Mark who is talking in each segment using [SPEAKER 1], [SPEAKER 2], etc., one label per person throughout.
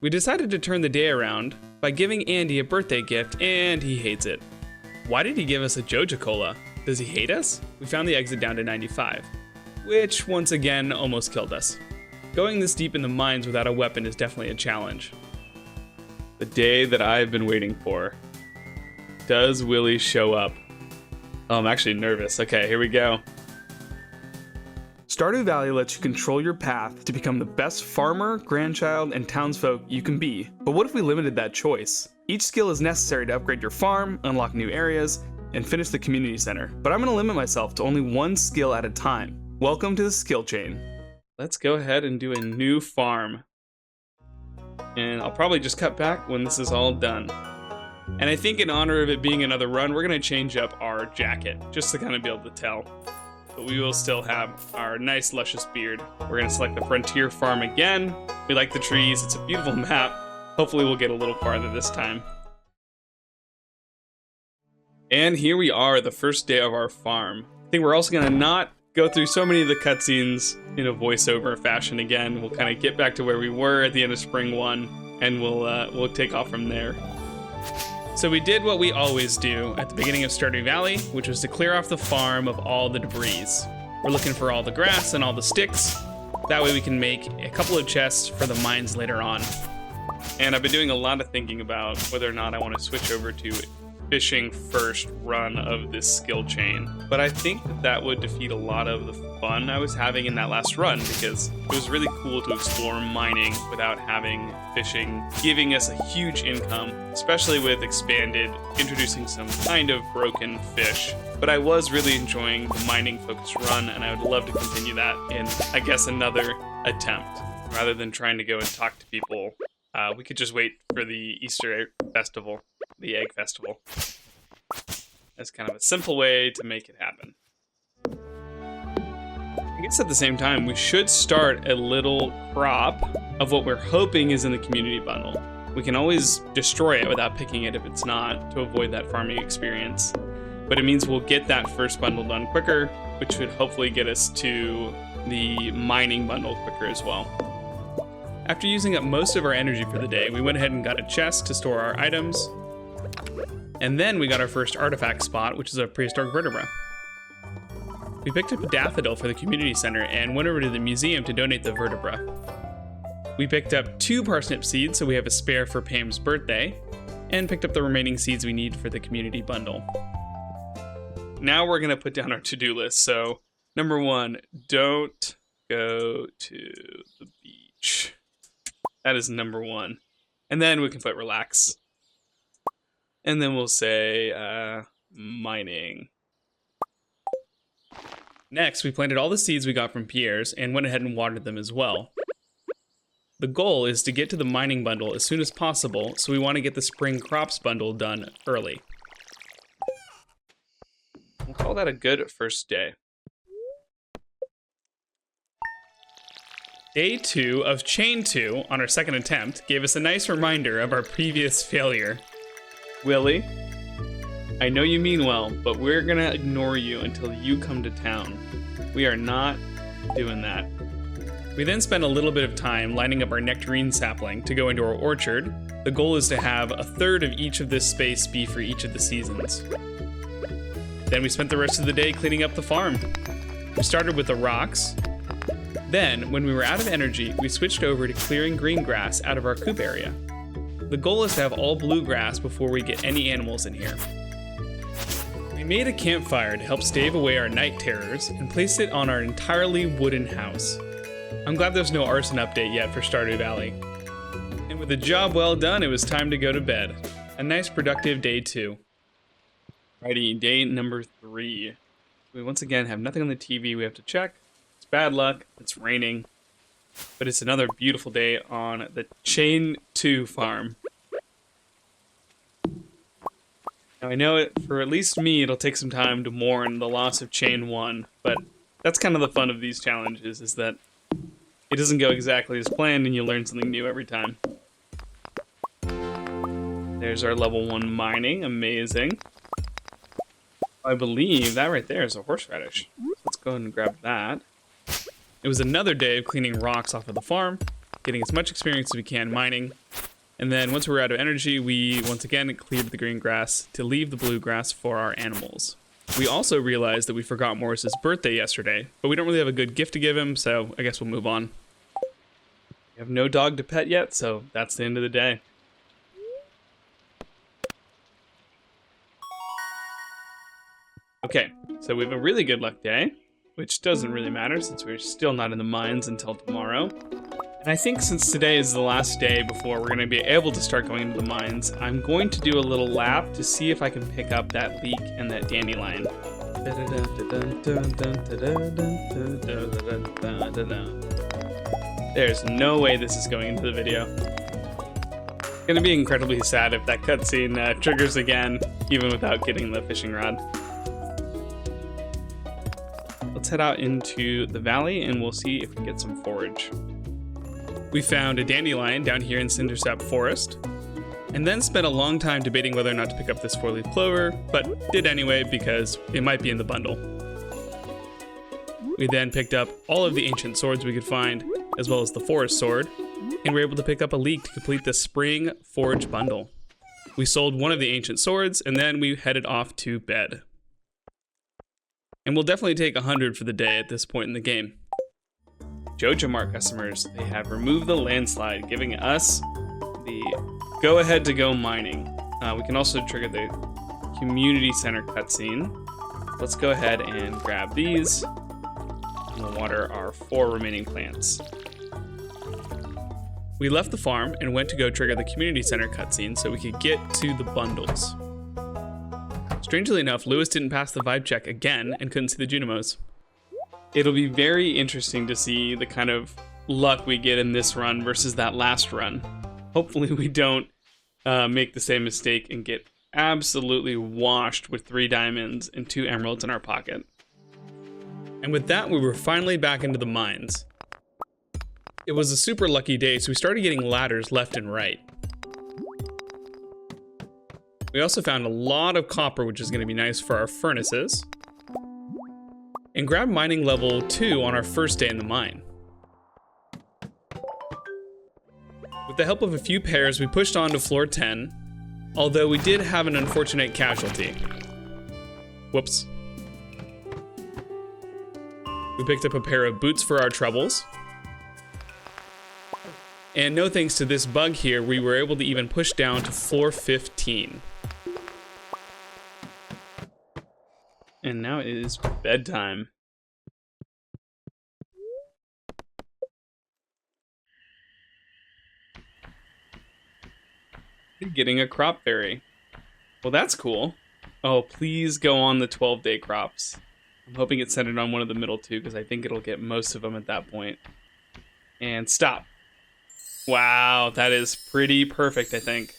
[SPEAKER 1] We decided to turn the day around by giving Andy a birthday gift, and he hates it. Why did he give us a Joja Cola? Does he hate us? We found the exit down to 95, which once again almost killed us. Going this deep in the mines without a weapon is definitely a challenge. The day that I've been waiting for. Does Willie show up? Oh, I'm actually nervous. Okay, here we go. Stardew Valley lets you control your path to become the best farmer, grandchild, and townsfolk you can be. But what if we limited that choice? Each skill is necessary to upgrade your farm, unlock new areas, and finish the community center. But I'm going to limit myself to only one skill at a time. Welcome to the skill chain. Let's go ahead and do a new farm. And I'll probably just cut back when this is all done. And I think in honor of it being another run, we're going to change up our jacket, just to kind of be able to tell. But we will still have our nice luscious beard. We're going to select the Frontier Farm again. We like the trees. It's a beautiful map. Hopefully we'll get a little farther this time. And here we are, the first day of our farm. I think we're also going to not go through so many of the cutscenes in a voiceover fashion again. We'll kind of get back to where we were at the end of Spring 1, and we'll take off from there. So we did what we always do at the beginning of Stardew Valley, which was to clear off the farm of all the debris. We're looking for all the grass and all the sticks. That way we can make a couple of chests for the mines later on. And I've been doing a lot of thinking about whether or not I want to switch over to fishing first run of this skill chain. But I think that would defeat a lot of the fun I was having in that last run, because it was really cool to explore mining without having fishing giving us a huge income, especially with expanded, introducing some kind of broken fish. But I was really enjoying the mining focused run, and I would love to continue that in, I guess, another attempt. Rather than trying to go and talk to people, we could just wait for the Easter egg festival. The egg festival. That's kind of a simple way to make it happen. I guess at the same time, we should start a little crop of what we're hoping is in the community bundle. We can always destroy it without picking it if it's not, to avoid that farming experience. But it means we'll get that first bundle done quicker, which should hopefully get us to the mining bundle quicker as well. After using up most of our energy for the day, we went ahead and got a chest to store our items. And then we got our first artifact spot, which is a prehistoric vertebra. We picked up a daffodil for the community center and went over to the museum to donate the vertebra. We picked up 2 parsnip seeds, so we have a spare for Pam's birthday, and picked up the remaining seeds we need for the community bundle. Now we're gonna put down our to-do list. So, number 1, don't go to the beach. That is number 1. And then we can put relax. And then we'll say, mining. Next, we planted all the seeds we got from Pierre's and went ahead and watered them as well. The goal is to get to the mining bundle as soon as possible, so we want to get the spring crops bundle done early. We'll call that a good first day. Day 2 of Chain 2 on our second attempt gave us a nice reminder of our previous failure. Willie, I know you mean well, but we're gonna ignore you until you come to town. We are not doing that. We then spent a little bit of time lining up our nectarine sapling to go into our orchard. The goal is to have a third of each of this space be for each of the seasons. Then we spent the rest of the day cleaning up the farm. We started with the rocks. Then, when we were out of energy, we switched over to clearing green grass out of our coop area. The goal is to have all blue grass before we get any animals in here. We made a campfire to help stave away our night terrors and placed it on our entirely wooden house. I'm glad there's no arson update yet for Stardew Valley. And with the job well done, it was time to go to bed. A nice productive day 2. Alrighty, day number 3. We once again have nothing on the TV we have to check. It's bad luck, it's raining. But it's another beautiful day on the Chain 2 farm. Now I know for at least me, it'll take some time to mourn the loss of Chain 1, but that's kind of the fun of these challenges, is that it doesn't go exactly as planned and you learn something new every time. There's our level 1 mining, amazing. I believe that right there is a horseradish. Let's go ahead and grab that. It was another day of cleaning rocks off of the farm, getting as much experience as we can mining. And then once we were out of energy, we once again cleared the green grass to leave the blue grass for our animals. We also realized that we forgot Morris's birthday yesterday, but we don't really have a good gift to give him, so I guess we'll move on. We have no dog to pet yet, so that's the end of the day. Okay, so we have a really good luck day, which doesn't really matter since we're still not in the mines until tomorrow. And I think since today is the last day before we're going to be able to start going into the mines, I'm going to do a little lap to see if I can pick up that leek and that dandelion. There's no way this is going into the video. It's going to be incredibly sad if that cutscene triggers again, even without getting the fishing rod. Let's head out into the valley and we'll see if we get some forage. We found a dandelion down here in Cindersap Forest, and then spent a long time debating whether or not to pick up this 4-leaf clover, but did anyway because it might be in the bundle. We then picked up all of the ancient swords we could find, as well as the forest sword, and were able to pick up a leek to complete the spring forage bundle. We sold one of the ancient swords, and then we headed off to bed. And we'll definitely take 100 for the day at this point in the game. Joja Mart customers, they have removed the landslide, giving us the go-ahead to go mining. We can also trigger the community center cutscene. Let's go ahead and grab these, and we'll water our 4 remaining plants. We left the farm and went to go trigger the community center cutscene so we could get to the bundles. Strangely enough, Lewis didn't pass the vibe check again and couldn't see the Junimos. It'll be very interesting to see the kind of luck we get in this run versus that last run. Hopefully we don't make the same mistake and get absolutely washed with 3 diamonds and 2 emeralds in our pocket. And with that, we were finally back into the mines. It was a super lucky day, so we started getting ladders left and right. We also found a lot of copper, which is going to be nice for our furnaces. And grabbed mining level 2 on our first day in the mine. With the help of a few pairs, we pushed on to floor 10, although we did have an unfortunate casualty. Whoops. We picked up a pair of boots for our troubles. And no thanks to this bug here, we were able to even push down to floor 15. And now it is bedtime. Getting a crop berry. Well, that's cool. Oh, please go on the 12-day crops. I'm hoping it's centered on one of the middle 2 because I think it'll get most of them at that point. And stop. Wow, that is pretty perfect, I think.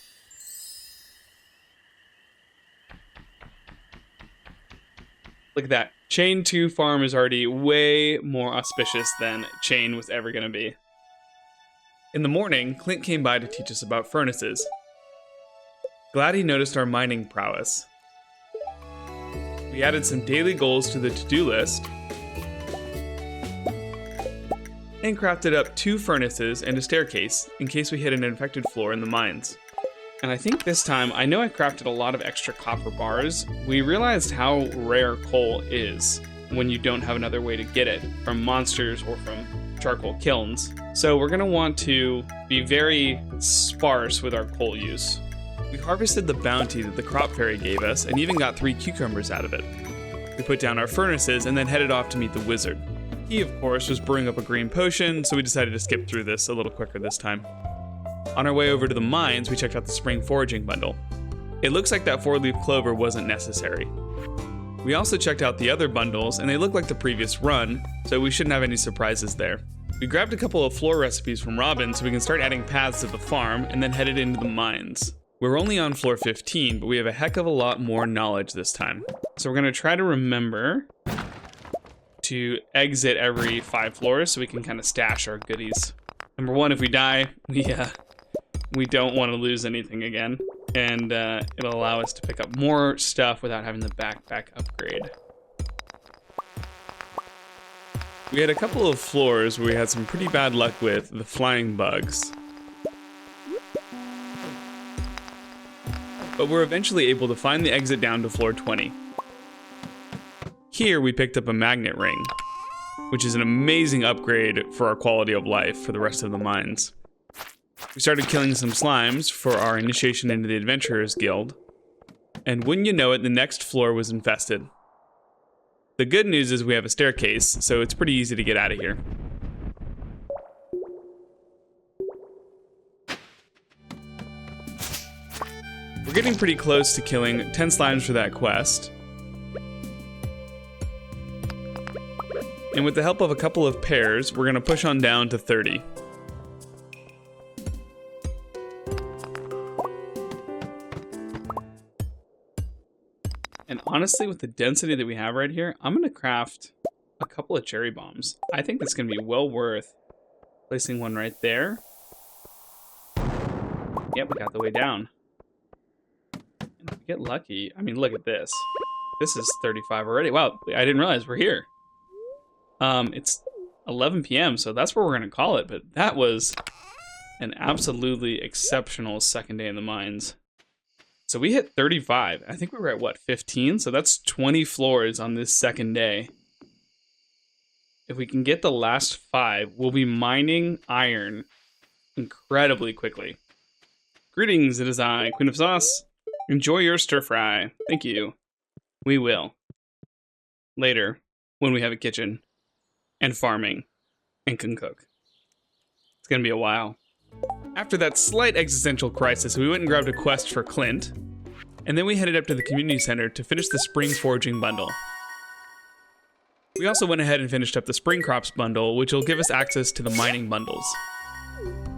[SPEAKER 1] Look at that. Chain 2 farm is already way more auspicious than Chain was ever going to be. In the morning, Clint came by to teach us about furnaces. Glad he noticed our mining prowess. We added some daily goals to the to-do list and crafted up 2 furnaces and a staircase in case we hit an infected floor in the mines. And I think this time, I know I crafted a lot of extra copper bars. We realized how rare coal is when you don't have another way to get it from monsters or from charcoal kilns. So we're gonna want to be very sparse with our coal use. We harvested the bounty that the crop fairy gave us and even got 3 cucumbers out of it. We put down our furnaces and then headed off to meet the wizard. He, of course, was brewing up a green potion, so we decided to skip through this a little quicker this time. On our way over to the mines, we checked out the spring foraging bundle. It looks like that 4-leaf clover wasn't necessary. We also checked out the other bundles, and they look like the previous run, so we shouldn't have any surprises there. We grabbed a couple of floor recipes from Robin so we can start adding paths to the farm, and then headed into the mines. We're only on floor 15, but we have a heck of a lot more knowledge this time. So we're going to try to remember to exit every 5 floors so we can kind of stash our goodies. Number 1, if we die, we don't want to lose anything again, and it'll allow us to pick up more stuff without having the backpack upgrade. We had a couple of floors where we had some pretty bad luck with the flying bugs. but we're eventually able to find the exit down to floor 20. Here we picked up a magnet ring, which is an amazing upgrade for our quality of life for the rest of the mines. We started killing some slimes for our initiation into the Adventurers Guild, and wouldn't you know it, the next floor was infested. The good news is we have a staircase, so it's pretty easy to get out of here. We're getting pretty close to killing 10 slimes for that quest. And with the help of a couple of pairs, we're gonna push on down to 30. And honestly, with the density that we have right here, I'm gonna craft a couple of cherry bombs. I think that's gonna be well worth placing one right there. Yep, we got the way down. And if we get lucky, I mean, look at this. This is 35 already. Wow, I didn't realize we're here. It's 11 p.m., so that's where we're gonna call it, but that was an absolutely exceptional second day in the mines. So we hit 35. I think we were at, what, 15? So that's 20 floors on this second day. If we can get the last 5, we'll be mining iron incredibly quickly. Greetings, it is I, Queen of Sauce. Enjoy your stir fry. Thank you. We will. Later, when we have a kitchen, and farming, and can cook. It's gonna be a while. After that slight existential crisis, we went and grabbed a quest for Clint, and then we headed up to the community center to finish the spring foraging bundle. We also went ahead and finished up the spring crops bundle, which will give us access to the mining bundles.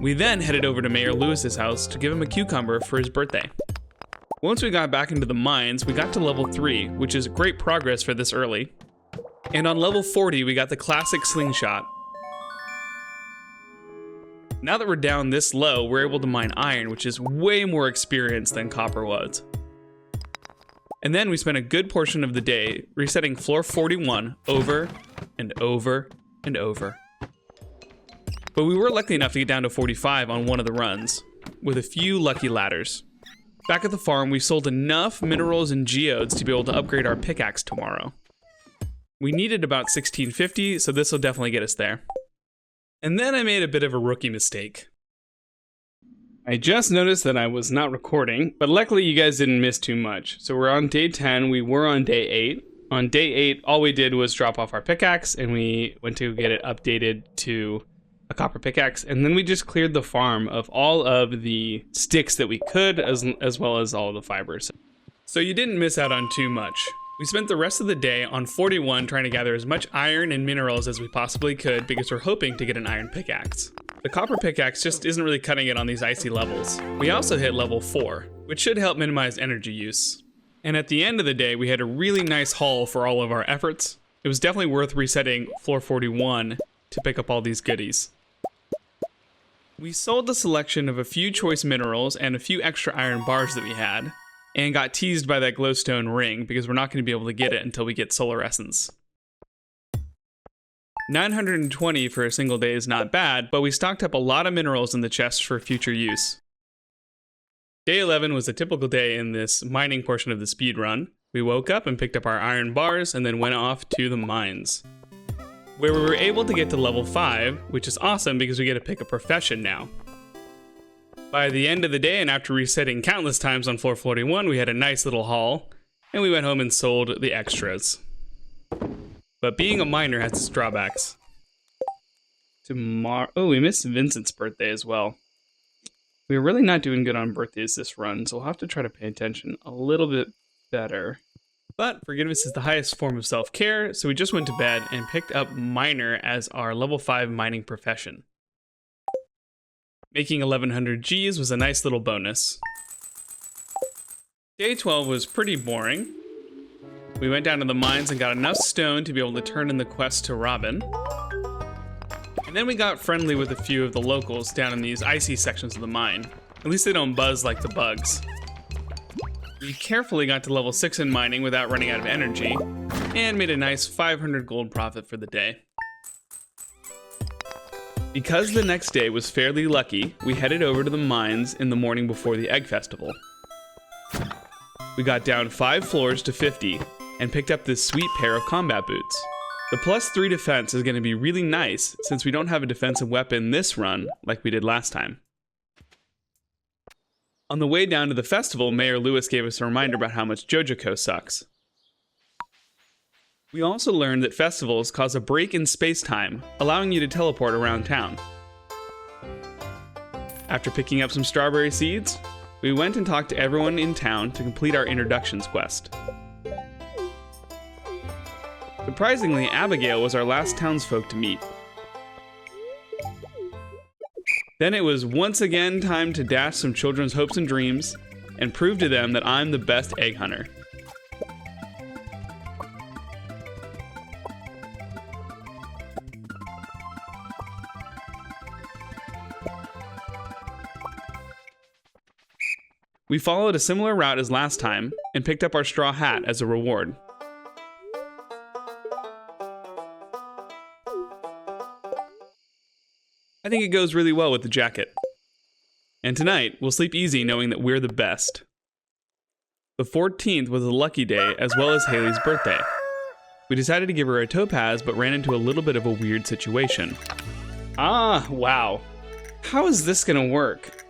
[SPEAKER 1] We then headed over to Mayor Lewis's house to give him a cucumber for his birthday. Once we got back into the mines, we got to level 3, which is great progress for this early. And on level 40, we got the classic slingshot. Now that we're down this low, we're able to mine iron, which is way more experience than copper was. And then we spent a good portion of the day resetting floor 41 over and over and over. But we were lucky enough to get down to 45 on one of the runs, with a few lucky ladders. Back at the farm, we sold enough minerals and geodes to be able to upgrade our pickaxe tomorrow. We needed about 1650, so this will definitely get us there. And then I made a bit of a rookie mistake. I just noticed that I was not recording, but luckily you guys didn't miss too much. So we're on day 10, we were on day 8. On day 8, all we did was drop off our pickaxe, and we went to get it updated to a copper pickaxe, and then we just cleared the farm of all of the sticks that we could, as well as all of the fibers. So you didn't miss out on too much. We spent the rest of the day on 41 trying to gather as much iron and minerals as we possibly could because we're hoping to get an iron pickaxe. The copper pickaxe just isn't really cutting it on these icy levels. We also hit level 4, which should help minimize energy use. And at the end of the day, we had a really nice haul for all of our efforts. It was definitely worth resetting floor 41 to pick up all these goodies. We sold a selection of a few choice minerals and a few extra iron bars that we had, and got teased by that glowstone ring because we're not going to be able to get it until we get solar essence. 920 for a single day is not bad, but we stocked up a lot of minerals in the chests for future use. Day 11 was a typical day in this mining portion of the speed run. We woke up and picked up our iron bars and then went off to the mines, where we were able to get to level 5, which is awesome because we get to pick a profession now. By the end of the day, and after resetting countless times on floor 41, we had a nice little haul, and we went home and sold the extras. But being a miner has its drawbacks. Oh, we missed Vincent's birthday as well. We're really not doing good on birthdays this run, so we'll have to try to pay attention a little bit better. But forgiveness is the highest form of self-care, so we just went to bed and picked up miner as our level 5 mining profession. Making 1100 Gs was a nice little bonus. Day 12 was pretty boring. We went down to the mines and got enough stone to be able to turn in the quest to Robin. And then we got friendly with a few of the locals down in these icy sections of the mine. At least they don't buzz like the bugs. We carefully got to level 6 in mining without running out of energy, and made a nice 500 gold profit for the day. Because the next day was fairly lucky, we headed over to the mines in the morning before the Egg Festival. we got down 5 floors to 50 and picked up this sweet pair of combat boots. The +3 defense is going to be really nice since we don't have a defensive weapon this run like we did last time. On the way down to the festival, Mayor Lewis gave us a reminder about how much JoJoCo sucks. We also learned that festivals cause a break in space-time, allowing you to teleport around town. After picking up some strawberry seeds, we went and talked to everyone in town to complete our introductions quest. Surprisingly, Abigail was our last townsfolk to meet. Then it was once again time to dash some children's hopes and dreams and prove to them that I'm the best egg hunter. We followed a similar route as last time and picked up our straw hat as a reward. I think it goes really well with the jacket. And tonight, we'll sleep easy knowing that we're the best. The 14th was a lucky day as well as Haley's birthday. We decided to give her a topaz but ran into a little bit of a weird situation. Ah, wow. How is this gonna work?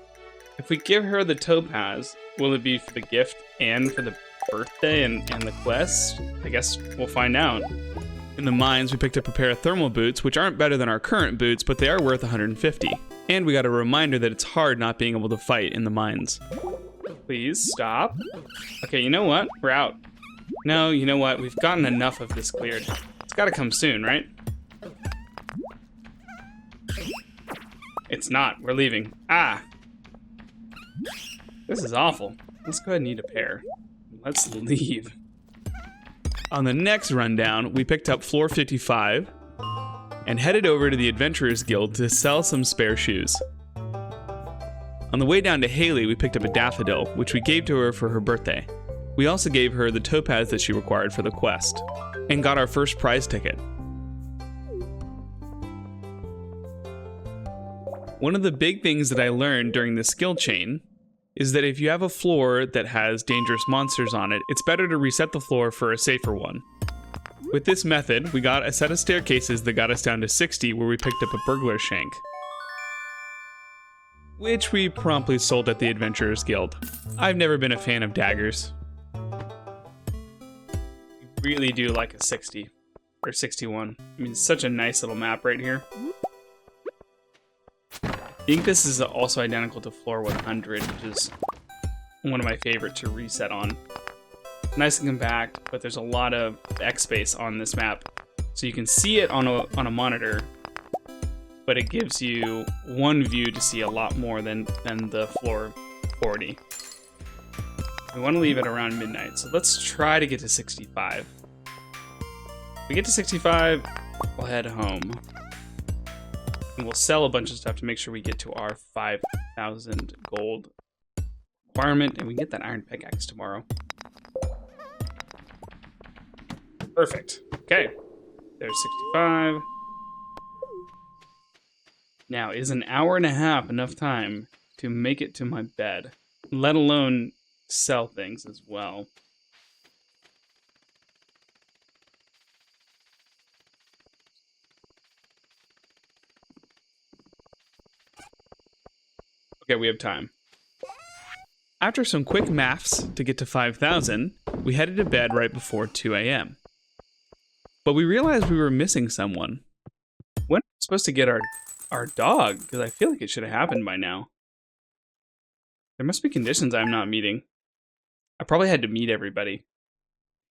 [SPEAKER 1] If we give her the topaz, will it be for the gift and for the birthday and the quest? I guess we'll find out. In the mines, we picked up a pair of thermal boots, which aren't better than our current boots, but they are worth 150. And we got a reminder that it's hard not being able to fight in the mines. Please, stop. Okay, you know what? We're out. No, you know what? We've gotten enough of this cleared. It's gotta come soon, right? It's not. We're leaving. Ah! This is awful. Let's go ahead and eat a pear. Let's leave. On the next rundown, we picked up floor 55 and headed over to the Adventurers Guild to sell some spare shoes. On the way down to Haley, we picked up a daffodil, which we gave to her for her birthday. We also gave her the topaz that she required for the quest, and got our first prize ticket. One of the big things that I learned during the skill chain is that if you have a floor that has dangerous monsters on it, it's better to reset the floor for a safer one. With this method, we got a set of staircases that got us down to 60 where we picked up a burglar shank, which we promptly sold at the Adventurers Guild. I've never been a fan of daggers. I really do like a 60, or 61. I mean, it's such a nice little map right here. I think this is also identical to floor 100, which is one of my favorites to reset on. Nice and compact, but there's a lot of X space on this map. So you can see it on a monitor, but it gives you one view to see a lot more than the floor 40. We want to leave it around midnight, so let's try to get to 65. If we get to 65, we'll head home. And we'll sell a bunch of stuff to make sure we get to our 5,000 gold requirement, and we get that iron pickaxe tomorrow. Perfect. Okay. There's 65. Now, is an hour and a half enough time to make it to my bed? Let alone sell things as well. Okay, we have time. After some quick maths to get to 5,000, we headed to bed right before 2 a.m. But we realized we were missing someone. When are we supposed to get our dog? Because I feel like it should have happened by now. There must be conditions I'm not meeting. I probably had to meet everybody.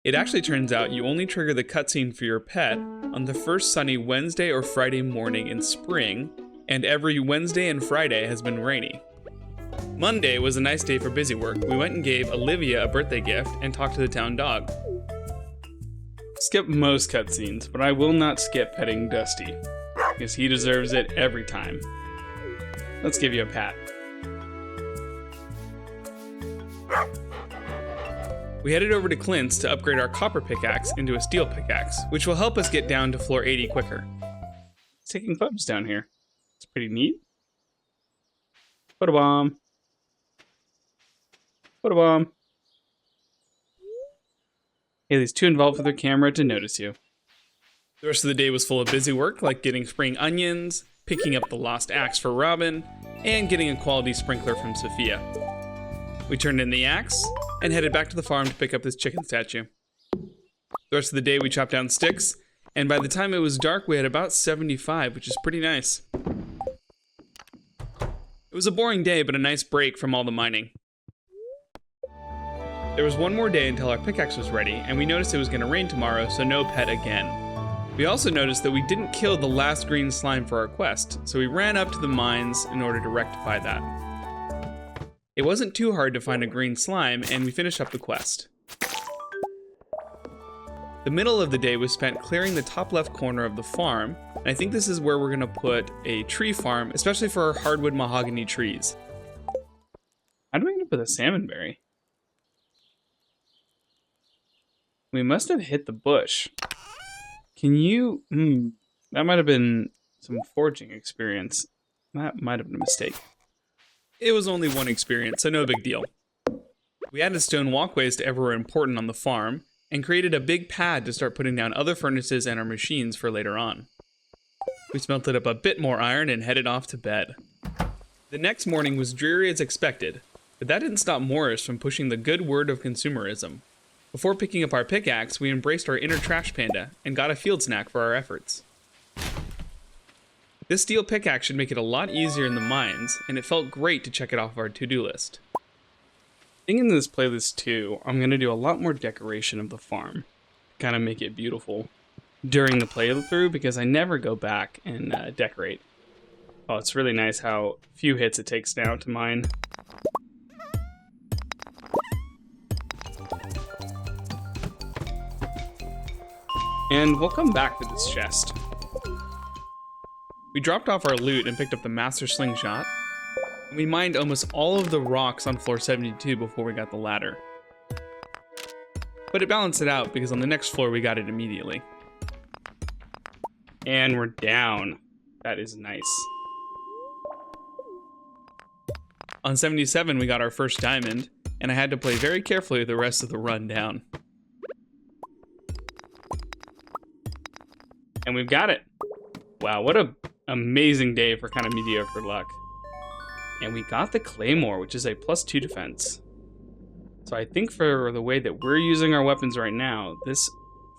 [SPEAKER 1] It actually turns out you only trigger the cutscene for your pet on the first sunny Wednesday or Friday morning in spring, and every Wednesday and Friday has been rainy. Monday was a nice day for busy work. We went and gave Olivia a birthday gift and talked to the town dog. Skip most cutscenes, but I will not skip petting Dusty, because he deserves it every time. Let's give you a pat. We headed over to Clint's to upgrade our copper pickaxe into a steel pickaxe, which will help us get down to floor 80 quicker. It's taking photos down here. It's pretty neat. Put a bomb. Put a bomb. Haley's too involved with her camera to notice you. The rest of the day was full of busy work, like getting spring onions, picking up the lost axe for Robin, and getting a quality sprinkler from Sophia. We turned in the axe and headed back to the farm to pick up this chicken statue. The rest of the day we chopped down sticks, and by the time it was dark we had about 75, which is pretty nice. It was a boring day, but a nice break from all the mining. There was one more day until our pickaxe was ready, and we noticed it was going to rain tomorrow, so no pet again. We also noticed that we didn't kill the last green slime for our quest, so we ran up to the mines in order to rectify that. It wasn't too hard to find a green slime, and we finished up the quest. The middle of the day was spent clearing the top left corner of the farm, and I think this is where we're going to put a tree farm, especially for our hardwood mahogany trees. How do we end up with a salmon berry? We must have hit the bush. Can you... that might have been some foraging experience. That might have been a mistake. It was only one experience, so no big deal. We added stone walkways to everywhere important on the farm, and created a big pad to start putting down other furnaces and our machines for later on. We smelted up a bit more iron and headed off to bed. The next morning was dreary as expected, but that didn't stop Morris from pushing the good word of consumerism. Before picking up our pickaxe, we embraced our inner trash panda and got a field snack for our efforts. This steel pickaxe should make it a lot easier in the mines, and it felt great to check it off of our to-do list. I think in this playlist too, I'm going to do a lot more decoration of the farm. Kind of make it beautiful during the playthrough, because I never go back and decorate. Oh, it's really nice how few hits it takes now to mine. And we'll come back to this chest. We dropped off our loot and picked up the master slingshot. And we mined almost all of the rocks on floor 72 before we got the ladder. But it balanced it out because on the next floor we got it immediately. And we're down. That is nice. On 77 we got our first diamond, and I had to play very carefully the rest of the run down. And we've got it. Wow, what an amazing day for kind of mediocre luck. And we got the claymore, which is a +2 defense. So I think for the way that we're using our weapons right now, this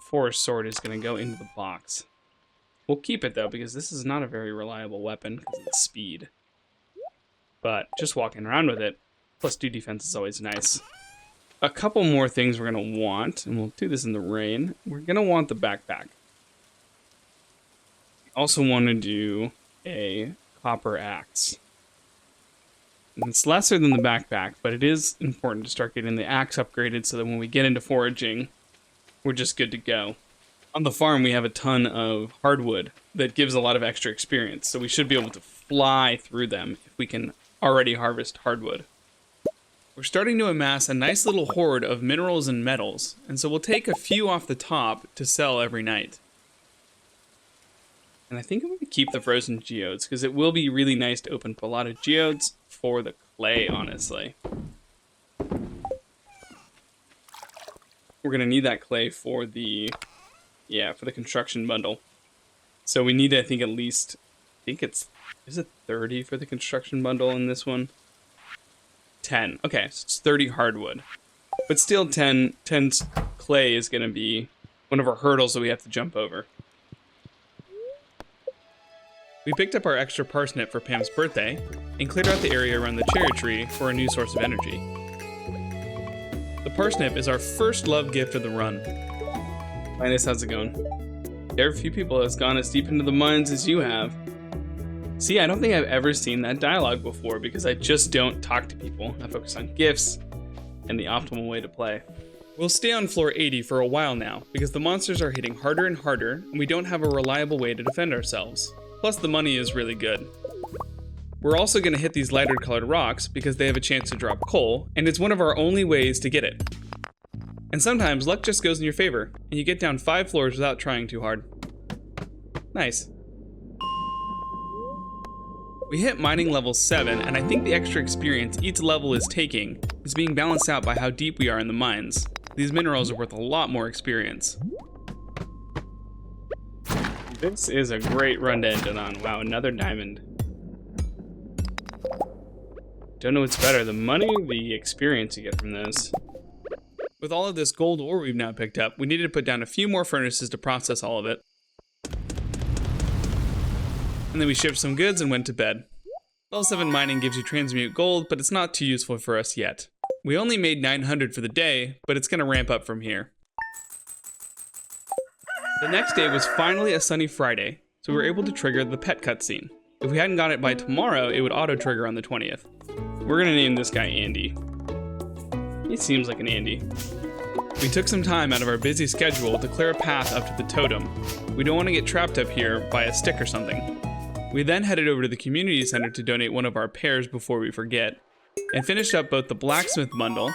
[SPEAKER 1] forest sword is going to go into the box. We'll keep it though, because this is not a very reliable weapon because of its speed. But just walking around with it, +2 defense is always nice. A couple more things we're going to want, and we'll do this in the rain. We're going to want the backpack. Also want to do a copper axe. And it's lesser than the backpack, but it is important to start getting the axe upgraded so that when we get into foraging, we're just good to go. On the farm, we have a ton of hardwood that gives a lot of extra experience, so we should be able to fly through them if we can already harvest hardwood. We're starting to amass a nice little hoard of minerals and metals, and so we'll take a few off the top to sell every night. And I think I'm going to keep the frozen geodes, because it will be really nice to open up a lot of geodes for the clay, honestly. We're going to need that clay for the, for the construction bundle. So we need, I think, at least, is it 30 for the construction bundle in this one? 10. Okay, so it's 30 hardwood. But still 10 clay is going to be one of our hurdles that we have to jump over. We picked up our extra parsnip for Pam's birthday and cleared out the area around the cherry tree for a new source of energy. The parsnip is our first love gift of the run. Linus, how's it going? There are a few people that's gone as deep into the mines as you have. See, I don't think I've ever seen that dialogue before because I just don't talk to people. I focus on gifts and the optimal way to play. We'll stay on floor 80 for a while now because the monsters are hitting harder and harder and we don't have a reliable way to defend ourselves. Plus the money is really good. We're also going to hit these lighter colored rocks because they have a chance to drop coal, and it's one of our only ways to get it. And sometimes luck just goes in your favor, and you get down 5 floors without trying too hard. Nice. We hit mining level 7, and I think the extra experience each level is taking is being balanced out by how deep we are in the mines. These minerals are worth a lot more experience. This is a great run to end it on. Wow, another diamond. Don't know what's better, the money or the experience you get from those. With all of this gold ore we've now picked up, we needed to put down a few more furnaces to process all of it. And then we shipped some goods and went to bed. Level 7 mining gives you transmute gold, but it's not too useful for us yet. We only made 900 for the day, but it's gonna ramp up from here. The next day was finally a sunny Friday, so we were able to trigger the pet cutscene. If we hadn't got it by tomorrow, it would auto-trigger on the 20th. We're gonna name this guy Andy. He seems like an Andy. We took some time out of our busy schedule to clear a path up to the totem. We don't want to get trapped up here by a stick or something. We then headed over to the community center to donate one of our pears before we forget, and finished up both the blacksmith bundle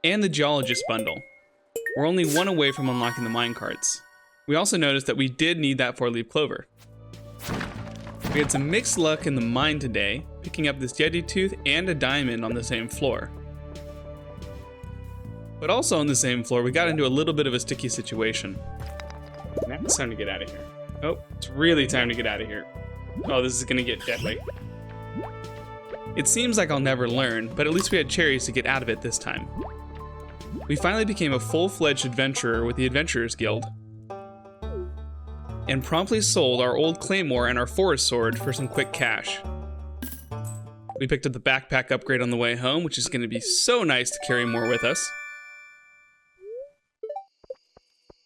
[SPEAKER 1] and the geologist bundle. We're only one away from unlocking the minecarts. We also noticed that we did need that 4-leaf clover. We had some mixed luck in the mine today, picking up this Yeti tooth and a diamond on the same floor. But also on the same floor, we got into a little bit of a sticky situation. Now it's time to get out of here. Oh, it's really time to get out of here. Oh, this is gonna get deadly. It seems like I'll never learn, but at least we had cherries to get out of it this time. We finally became a full-fledged adventurer with the Adventurers Guild, and promptly sold our old claymore and our forest sword for some quick cash. We picked up the backpack upgrade on the way home, which is gonna be so nice to carry more with us.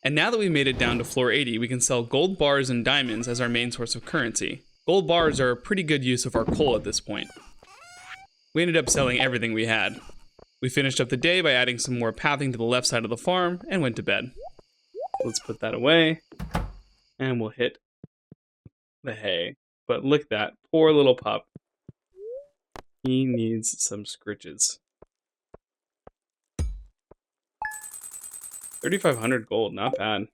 [SPEAKER 1] And now that we made it down to floor 80, we can sell gold bars and diamonds as our main source of currency. Gold bars are a pretty good use of our coal at this point. We ended up selling everything we had. We finished up the day by adding some more pathing to the left side of the farm and went to bed. Let's put that away, and we'll hit the hay. But look at that, poor little pup. He needs some scritches. 3,500 gold, not bad.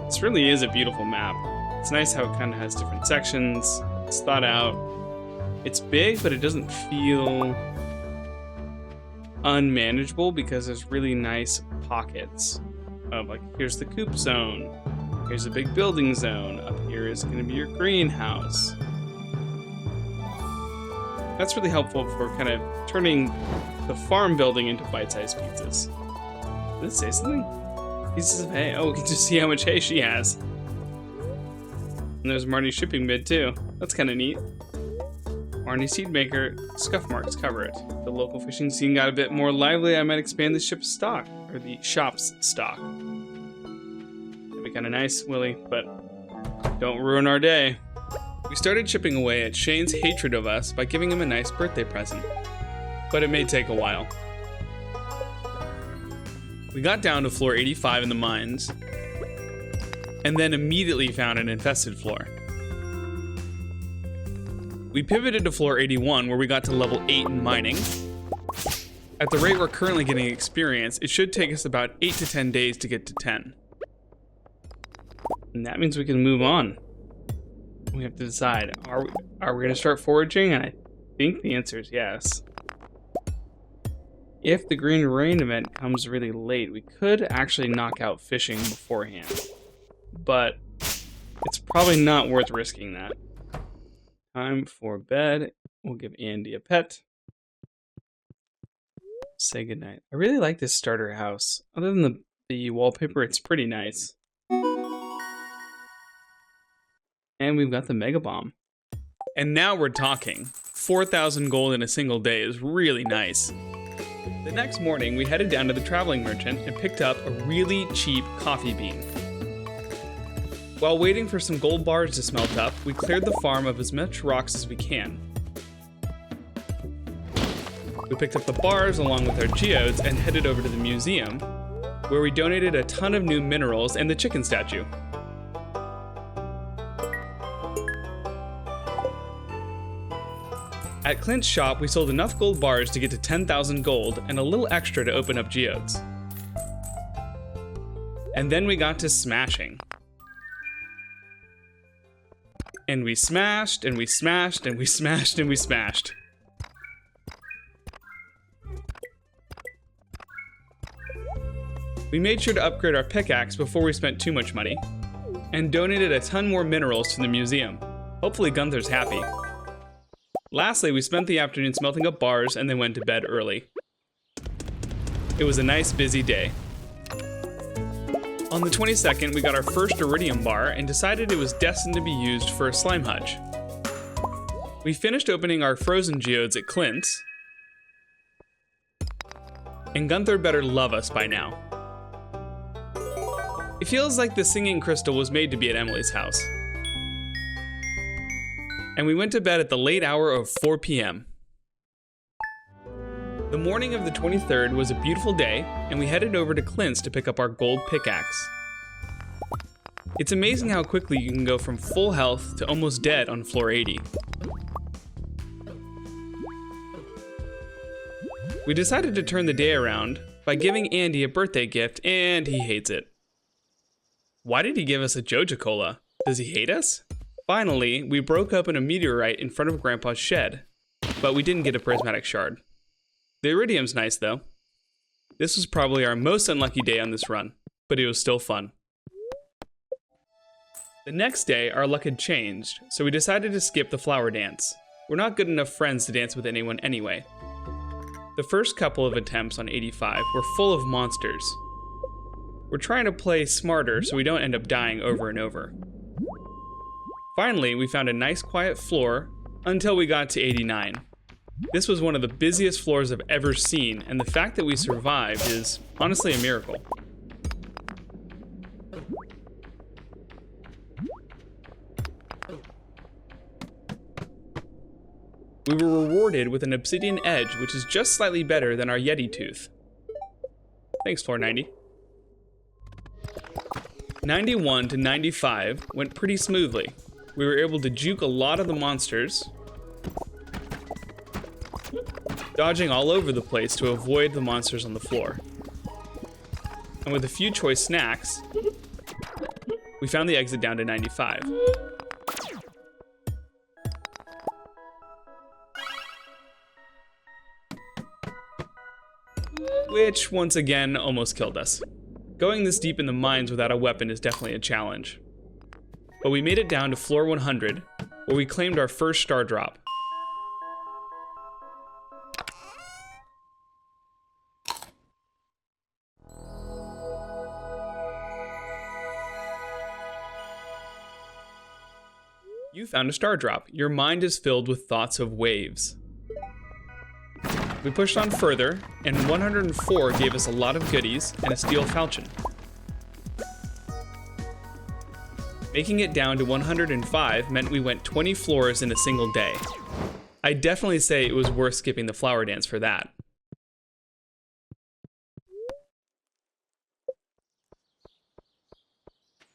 [SPEAKER 1] This really is a beautiful map. It's nice how it kind of has different sections. It's thought out. It's big, but it doesn't feel unmanageable because there's really nice pockets of, like, here's the coop zone. Here's a big building zone. Up here is going to be your greenhouse. That's really helpful for kind of turning the farm building into bite-sized pizzas. Did it say something? Pieces of hay. Oh, we can just see how much hay she has. And there's Marnie's shipping bid too. That's kind of neat. Marnie seed maker, scuff marks cover it. The local fishing scene got a bit more lively. I might expand the ship's stock, or the shop's stock. That'd be kind of nice, Willie, but don't ruin our day. We started chipping away at Shane's hatred of us by giving him a nice birthday present, but it may take a while. We got down to floor 85 in the mines, and then immediately found an infested floor. We pivoted to floor 81, where we got to level 8 in mining. At the rate we're currently getting experience, it should take us about 8 to 10 days to get to 10. And that means we can move on. We have to decide, are we gonna start foraging? And I think the answer is yes. If the green rain event comes really late, we could actually knock out fishing beforehand. But it's probably not worth risking that. Time for bed. We'll give Andy a pet. Say goodnight. I really like this starter house. Other than the wallpaper, it's pretty nice. And we've got the mega bomb. And now we're talking. 4,000 gold in a single day is really nice. The next morning, we headed down to the traveling merchant and picked up a really cheap coffee bean. While waiting for some gold bars to smelt up, we cleared the farm of as much rocks as we can. We picked up the bars along with our geodes and headed over to the museum, where we donated a ton of new minerals and the chicken statue. At Clint's shop, we sold enough gold bars to get to 10,000 gold and a little extra to open up geodes. And then we got to smashing. And we smashed, and we smashed, and we smashed, and we smashed. We made sure to upgrade our pickaxe before we spent too much money, and donated a ton more minerals to the museum. Hopefully Gunther's happy. Lastly, we spent the afternoon smelting up bars and then went to bed early. It was a nice busy day. On the 22nd, we got our first iridium bar and decided it was destined to be used for a slime hutch. We finished opening our frozen geodes at Clint's, and Gunther better love us by now. It feels like the singing crystal was made to be at Emily's house. And we went to bed at the late hour of 4 p.m. The morning of the 23rd was a beautiful day, and we headed over to Clint's to pick up our gold pickaxe. It's amazing how quickly you can go from full health to almost dead on floor 80. We decided to turn the day around by giving Andy a birthday gift, and he hates it. Why did he give us a Joja Cola? Does he hate us? Finally, we broke open a meteorite in front of Grandpa's shed, but we didn't get a prismatic shard. The iridium's nice though. This was probably our most unlucky day on this run, but it was still fun. The next day, our luck had changed, so we decided to skip the flower dance. We're not good enough friends to dance with anyone anyway. The first couple of attempts on 85 were full of monsters. We're trying to play smarter so we don't end up dying over and over. Finally, we found a nice quiet floor until we got to 89. This was one of the busiest floors I've ever seen, and the fact that we survived is honestly a miracle. We were rewarded with an obsidian edge, which is just slightly better than our Yeti tooth. Thanks, floor 90. 91 to 95 went pretty smoothly. We were able to juke a lot of the monsters, dodging all over the place to avoid the monsters on the floor. And with a few choice snacks, we found the exit down to 95. Which, once again, almost killed us. Going this deep in the mines without a weapon is definitely a challenge. But we made it down to floor 100, where we claimed our first star drop. You found a star drop. Your mind is filled with thoughts of waves. We pushed on further, and 104 gave us a lot of goodies and a steel falchion. Making it down to 105 meant we went 20 floors in a single day. I'd definitely say it was worth skipping the flower dance for that.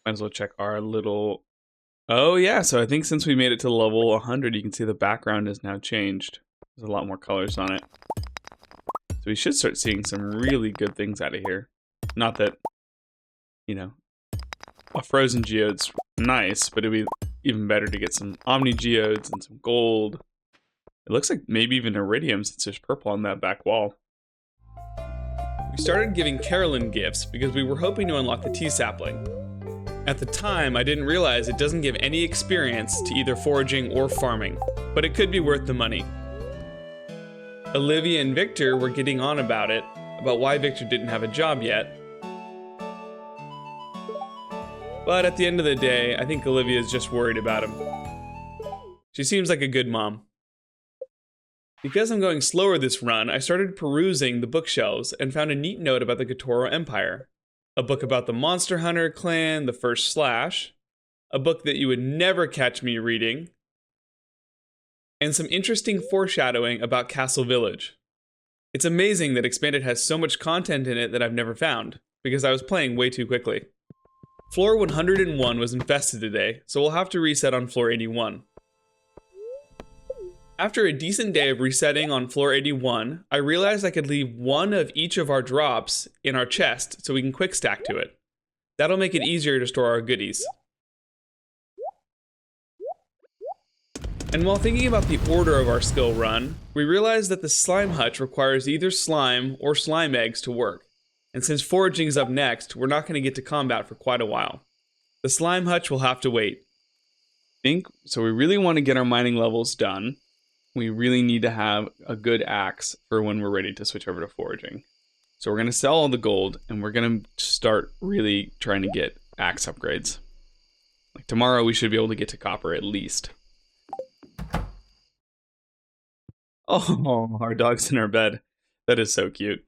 [SPEAKER 1] Might as well check our little... Oh yeah, so I think since we made it to level 100, you can see the background has now changed. There's a lot more colors on it. So we should start seeing some really good things out of here. Not that, you know, a frozen geode's nice, but it'd be even better to get some omni geodes and some gold. It looks like maybe even iridium since there's purple on that back wall. We started giving Carolyn gifts because we were hoping to unlock the tea sapling. At the time, I didn't realize it doesn't give any experience to either foraging or farming, but it could be worth the money. Olivia and Victor were getting on about it, about why Victor didn't have a job yet. But at the end of the day, I think Olivia is just worried about him. She seems like a good mom. Because I'm going slower this run, I started perusing the bookshelves and found a neat note about the Kotoro Empire. A book about the Monster Hunter clan, the First Slash, a book that you would never catch me reading, and some interesting foreshadowing about Castle Village. It's amazing that Expanded has so much content in it that I've never found, because I was playing way too quickly. Floor 101 was infested today, so we'll have to reset on floor 81. After a decent day of resetting on floor 81, I realized I could leave one of each of our drops in our chest so we can quick stack to it. That'll make it easier to store our goodies. And while thinking about the order of our skill run, we realized that the slime hutch requires either slime or slime eggs to work. And since foraging is up next, we're not going to get to combat for quite a while. The slime hutch will have to wait. So we really want to get our mining levels done. We really need to have a good axe for when we're ready to switch over to foraging. So we're going to sell all the gold, and we're going to start really trying to get axe upgrades. Like tomorrow we should be able to get to copper at least. Oh, our dog's in our bed. That is so cute.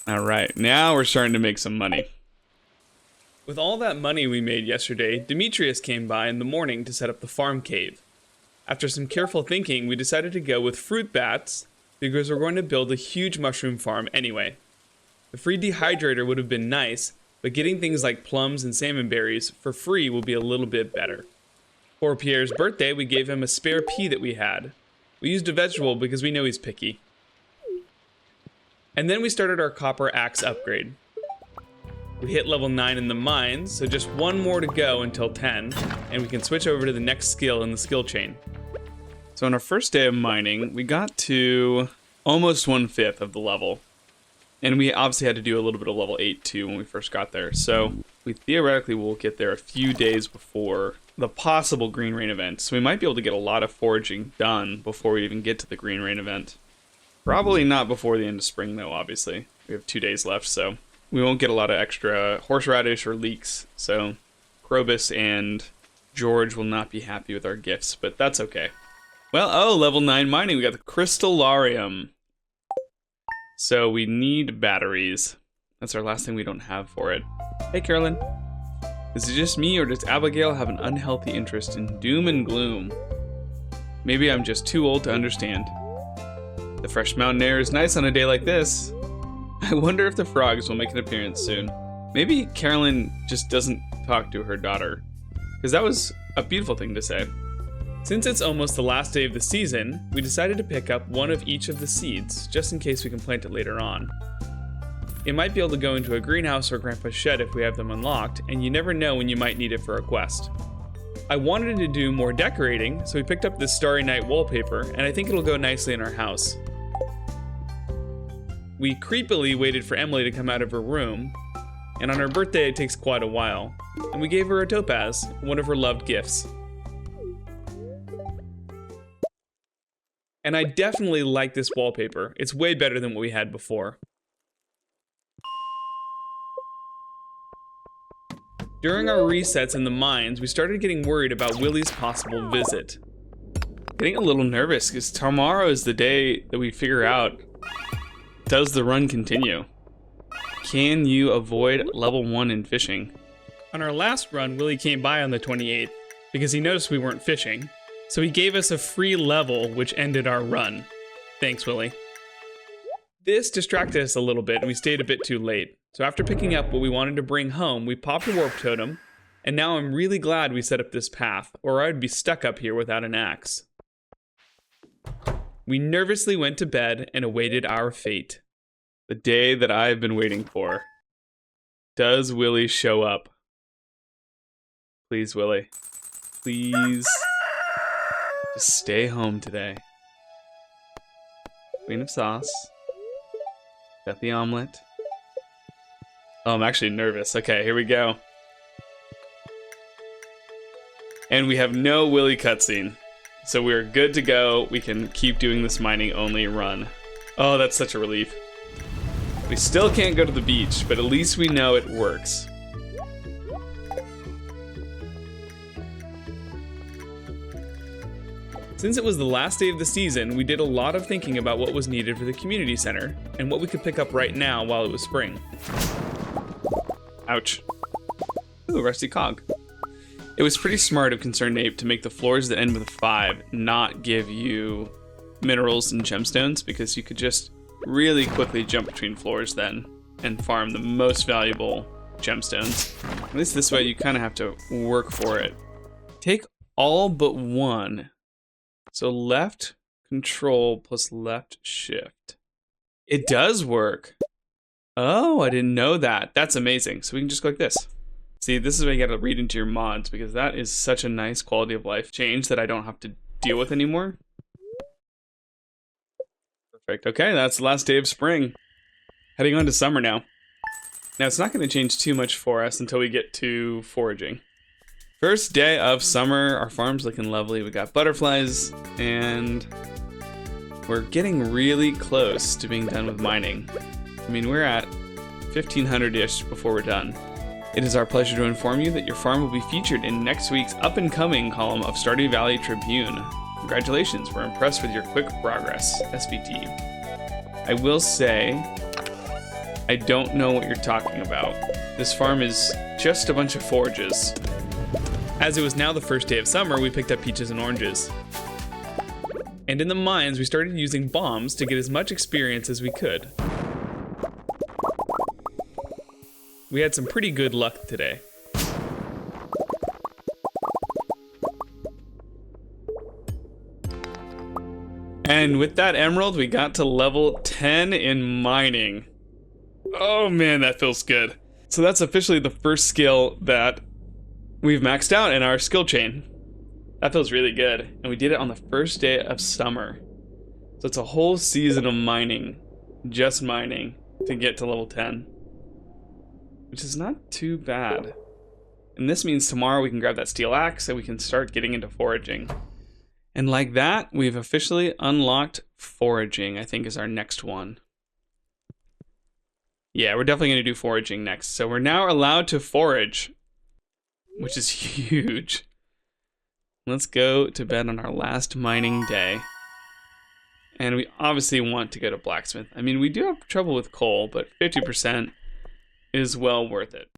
[SPEAKER 1] All right, now we're starting to make some money. With all that money we made yesterday, Demetrius came by in the morning to set up the farm cave. After some careful thinking, we decided to go with fruit bats because we're going to build a huge mushroom farm anyway. The free dehydrator would have been nice, but getting things like plums and salmon berries for free will be a little bit better. For Pierre's birthday, we gave him a spare pea that we had. We used a vegetable because we know he's picky. And then we started our copper axe upgrade. We hit level 9 in the mines, so just one more to go until 10, and we can switch over to the next skill in the skill chain. So on our first day of mining, we got to almost 1/5 of the level. And we obviously had to do a little bit of level 8 too when we first got there. So we theoretically will get there a few days before the possible Green Rain event. So we might be able to get a lot of foraging done before we even get to the Green Rain event. Probably not before the end of spring though, obviously. We have 2 days left, so we won't get a lot of extra horseradish or leeks. So Krobus and George will not be happy with our gifts, but that's okay. Well, oh, level 9 mining. We got the Crystallarium. So we need batteries. That's our last thing we don't have for it. Hey, Carolyn. Is it just me, or does Abigail have an unhealthy interest in doom and gloom? Maybe I'm just too old to understand. The fresh mountain air is nice on a day like this. I wonder if the frogs will make an appearance soon. Maybe Carolyn just doesn't talk to her daughter, because that was a beautiful thing to say. Since it's almost the last day of the season, we decided to pick up one of each of the seeds, just in case we can plant it later on. It might be able to go into a greenhouse or Grandpa's shed if we have them unlocked, and you never know when you might need it for a quest. I wanted to do more decorating, so we picked up this Starry Night wallpaper, and I think it'll go nicely in our house. We creepily waited for Emily to come out of her room, and on her birthday it takes quite a while, and we gave her a topaz, one of her loved gifts. And I definitely like this wallpaper. It's way better than what we had before. During our resets in the mines, we started getting worried about Willie's possible visit. Getting a little nervous because tomorrow is the day that we figure out, does the run continue? Can you avoid level 1 in fishing? On our last run, Willie came by on the 28th because he noticed we weren't fishing. So he gave us a free level, which ended our run. Thanks, Willie. This distracted us a little bit, and we stayed a bit too late. So after picking up what we wanted to bring home, we popped a warp totem, and now I'm really glad we set up this path, or I'd be stuck up here without an axe. We nervously went to bed and awaited our fate. The day that I've been waiting for. Does Willie show up? Please, Willie. Please. Just stay home today. Queen of sauce. Got the omelet. Oh, I'm actually nervous. Okay, here we go. And we have no Willie cutscene. So we're good to go. We can keep doing this mining only run. Oh, that's such a relief. We still can't go to the beach, but at least we know it works. Since it was the last day of the season, we did a lot of thinking about what was needed for the community center, and what we could pick up right now while it was spring. Ouch. Ooh, rusty cog. It was pretty smart of Concerned Ape to make the floors that end with a 5 not give you minerals and gemstones, because you could just really quickly jump between floors then and farm the most valuable gemstones. At least this way you kind of have to work for it. Take all but one. So left control plus left shift. It does work. Oh, I didn't know that. That's amazing. So we can just go like this. See, this is where you gotta read into your mods, because that is such a nice quality of life change that I don't have to deal with anymore. Perfect. Okay, that's the last day of spring. Heading on to summer now. Now, it's not going to change too much for us until we get to foraging. First day of summer, our farm's looking lovely. We got butterflies, and we're getting really close to being done with mining. I mean, we're at 1500-ish before we're done. It is our pleasure to inform you that your farm will be featured in next week's up-and-coming column of Stardew Valley Tribune. Congratulations, we're impressed with your quick progress, SVT. I will say, I don't know what you're talking about. This farm is just a bunch of forages. As it was now the first day of summer, we picked up peaches and oranges. And in the mines, we started using bombs to get as much experience as we could. We had some pretty good luck today. And with that emerald, we got to level 10 in mining. Oh man, that feels good. So that's officially the first skill that we've maxed out in our skill chain. That feels really good. And we did it on the first day of summer. So it's a whole season of mining, just mining, to get to level 10. Which is not too bad. And this means tomorrow we can grab that steel axe and we can start getting into foraging. And like that, we've officially unlocked foraging, I think is our next one. Yeah, we're definitely going to do foraging next. So we're now allowed to forage, which is huge. Let's go to bed on our last mining day. And we obviously want to go to blacksmith. I mean, we do have trouble with coal, but 50% is well worth it.